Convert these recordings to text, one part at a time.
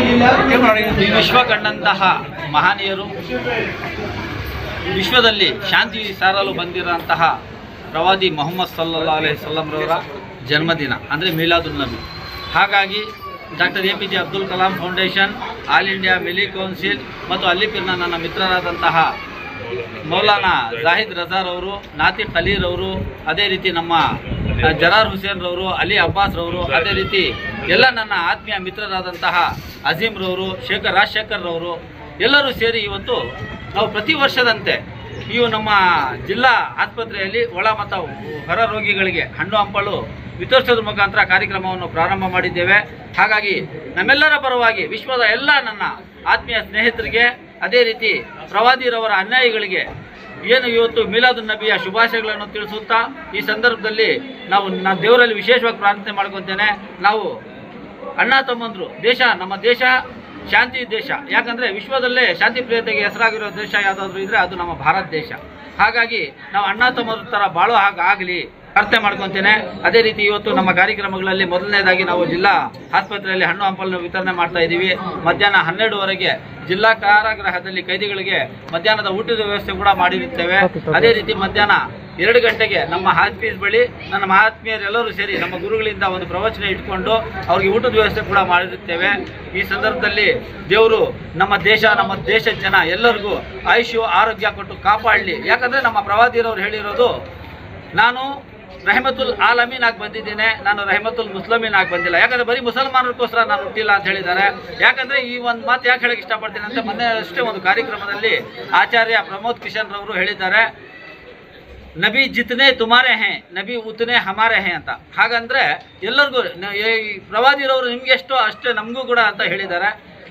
ಈ ವಿಶ್ವ ಕಂಡಂತಹ ಮಹನೀಯರು, ವಿಶ್ವದಲ್ಲಿ ಶಾಂತಿ ಸಾರಲು ಬಂದಿರುವಂತಹ ಪ್ರವಾದಿ ಮೊಹಮ್ಮದ್ ಸಲ್ಲಲ್ಲಾಹು ಅಲೈಹಿ ವಸಲ್ಲಂರವರ ಜನ್ಮದಿನ ಅಂದರೆ ಮೀಲಾದುನ್ ನಬಿ. ಹಾಗಾಗಿ doctor APJ Abdul Kalam foundation, all India Milli council ಮತ್ತು ಅಲ್ಲಿಪಿನ ನನ್ನ ಮಿತ್ರರಾದಂತಹ ಮೌಲಾನಾ ಜಾಹಿದ್ ರಜಾರವರು, ನಾತಿಕ್ ಅಲಿರವರು, ಅದೇ ರೀತಿ ನಮ್ಮ ಜರಾರ್ ಹುಸೇನ್ರವರು, ಅಲಿ ಅಬ್ಬಾಸ್ರವರು, ಅದೇ ರೀತಿ ಎಲ್ಲ ನನ್ನ ಆತ್ಮೀಯ ಮಿತ್ರರಾದಂತಹ ಅಜೀಮ್ರವರು, ರಾಜಶೇಖರ್ರವರು ಎಲ್ಲರೂ ಸೇರಿ ಇವತ್ತು ನಾವು ಪ್ರತಿ ವರ್ಷದಂತೆ ಇವು ನಮ್ಮ ಜಿಲ್ಲಾ ಆಸ್ಪತ್ರೆಯಲ್ಲಿ ಒಳ ಮತ್ತು ಹೊರ ರೋಗಿಗಳಿಗೆ ಹಣ್ಣು ಹಂಪಲು ವಿತರಿಸೋದ್ರ ಮುಖಾಂತರ ಕಾರ್ಯಕ್ರಮವನ್ನು ಪ್ರಾರಂಭ ಮಾಡಿದ್ದೇವೆ. ಹಾಗಾಗಿ ನಮ್ಮೆಲ್ಲರ ಪರವಾಗಿ ವಿಶ್ವದ ಎಲ್ಲ ನನ್ನ ಆತ್ಮೀಯ ಸ್ನೇಹಿತರಿಗೆ, ಅದೇ ರೀತಿ ಪ್ರವಾದಿರವರ ಅನ್ಯಾಯಿಗಳಿಗೆ ಏನು ಇವತ್ತು ಮೀಲಾದುನ್ ನಬಿಯ ಶುಭಾಶಯಗಳನ್ನು ತಿಳಿಸುತ್ತಾ ಈ ಸಂದರ್ಭದಲ್ಲಿ ನಾನು ದೇವರಲ್ಲಿ ವಿಶೇಷವಾಗಿ ಪ್ರಾರ್ಥನೆ ಮಾಡ್ಕೊತೇನೆ. ನಾವು ಅಣ್ಣ ತಮ್ಮಂದರು, ನಮ್ಮ ದೇಶ ಶಾಂತಿ ದೇಶ. ಯಾಕಂದರೆ ವಿಶ್ವದಲ್ಲೇ ಶಾಂತಿ ಪ್ರಿಯತೆಗೆ ಹೆಸರಾಗಿರೋ ದೇಶ ಯಾವುದಾದ್ರೂ ಇದ್ದರೆ ಅದು ನಮ್ಮ ಭಾರತ ದೇಶ. ಹಾಗಾಗಿ ನಾವು ಅಣ್ಣ ತಮ್ಮರ ಥರ ಬಾಳೋ ಹಾಗಾಗಲಿ ಪ್ರಾರ್ಥನೆ ಮಾಡ್ಕೊತೇನೆ. ಅದೇ ರೀತಿ ಇವತ್ತು ನಮ್ಮ ಕಾರ್ಯಕ್ರಮಗಳಲ್ಲಿ ಮೊದಲನೇದಾಗಿ ನಾವು ಜಿಲ್ಲಾ ಆಸ್ಪತ್ರೆಯಲ್ಲಿ ಹಣ್ಣು ಹಂಪಲನ್ನು ವಿತರಣೆ ಮಾಡ್ತಾ ಇದ್ದೀವಿ. ಮಧ್ಯಾಹ್ನ 12ವರೆಗೆ ಜಿಲ್ಲಾ ಕಾರಾಗೃಹದಲ್ಲಿ ಕೈದಿಗಳಿಗೆ ಮಧ್ಯಾಹ್ನದ ಊಟದ ವ್ಯವಸ್ಥೆ ಕೂಡ ಮಾಡಿರುತ್ತೇವೆ. ಅದೇ ರೀತಿ ಮಧ್ಯಾಹ್ನ 2 ಗಂಟೆಗೆ ನಮ್ಮ ಆಫೀಸ್ ಬಳಿ ನನ್ನ ಮಹಾತ್ಮೀಯರೆಲ್ಲರೂ ಸೇರಿ ನಮ್ಮ ಗುರುಗಳಿಂದ ಒಂದು ಪ್ರವಚನ ಇಟ್ಕೊಂಡು ಅವ್ರಿಗೆ ಊಟದ ವ್ಯವಸ್ಥೆ ಕೂಡ ಮಾಡಿರುತ್ತೇವೆ. ಈ ಸಂದರ್ಭದಲ್ಲಿ ದೇವರು ನಮ್ಮ ದೇಶದ ಜನ ಎಲ್ಲರಿಗೂ ಆಯುಷ್ಯ ಆರೋಗ್ಯ ಕೊಟ್ಟು ಕಾಪಾಡಲಿ. ಯಾಕಂದರೆ ನಮ್ಮ ಪ್ರವಾದಿರವರು ಹೇಳಿರೋದು, ನಾನು ರಹಮತುಲ್ ಆಲಮೀನ್ ಆಗಿ ಬಂದಿದ್ದೇನೆ, ನಾನು ರಹಮತುಲ್ ಮುಸ್ಲಿಮೀನ್ ಆಗಿ ಬಂದಿಲ್ಲ. ಯಾಕಂದರೆ ಬರೀ ಮುಸಲ್ಮಾನರಿಗೋಸ್ಕರ ನಾನು ಹುಟ್ಟಿಲ್ಲ ಅಂತ ಹೇಳಿದ್ದಾರೆ. ಯಾಕಂದರೆ ಈ ಒಂದು ಮಾತು ಯಾಕೆ ಹೇಳಕ್ಕೆ ಇಷ್ಟಪಡ್ತೀನಿ ಅಂತ ಮೊನ್ನೆ ಅಷ್ಟೇ ಒಂದು ಕಾರ್ಯಕ್ರಮದಲ್ಲಿ ಆಚಾರ್ಯ ಪ್ರಮೋದ್ ಕಿಶನ್ ರವರು ಹೇಳಿದ್ದಾರೆ, ನಬಿ ಜಿತನೆ ತುಮಾರೆ ಹೇ ನಬಿ ಉತನೆ ಹಮಾರೆ ಹೇ ಅಂತ. ಹಾಗಂದರೆ ಎಲ್ಲರಿಗೂ ಪ್ರವಾದಿರವರು ನಿಮಗೆ ಎಷ್ಟೋ ಅಷ್ಟೇ ನಮಗೂ ಕೂಡ ಅಂತ ಹೇಳಿದ್ದಾರೆ.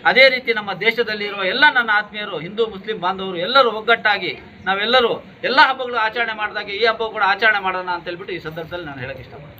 ಅದೇ ರೀತಿ ನಮ್ಮ ದೇಶದಲ್ಲಿರುವ ಎಲ್ಲ ನನ್ನ ಆತ್ಮೀಯರು, ಹಿಂದೂ ಮುಸ್ಲಿಂ ಬಾಂಧವರು ಎಲ್ಲರೂ ಒಗ್ಗಟ್ಟಾಗಿ ನಾವೆಲ್ಲರೂ ಎಲ್ಲ ಹಬ್ಬಗಳು ಆಚರಣೆ ಮಾಡಿದಾಗ ಈ ಹಬ್ಬ ಕೂಡ ಆಚರಣೆ ಮಾಡೋಣ ಅಂತ ಹೇಳ್ಬಿಟ್ಟು ಈ ಸಂದರ್ಭದಲ್ಲಿ ನಾನು ಹೇಳಕ್ಕೆ ಇಷ್ಟಪಡ್ತೀನಿ.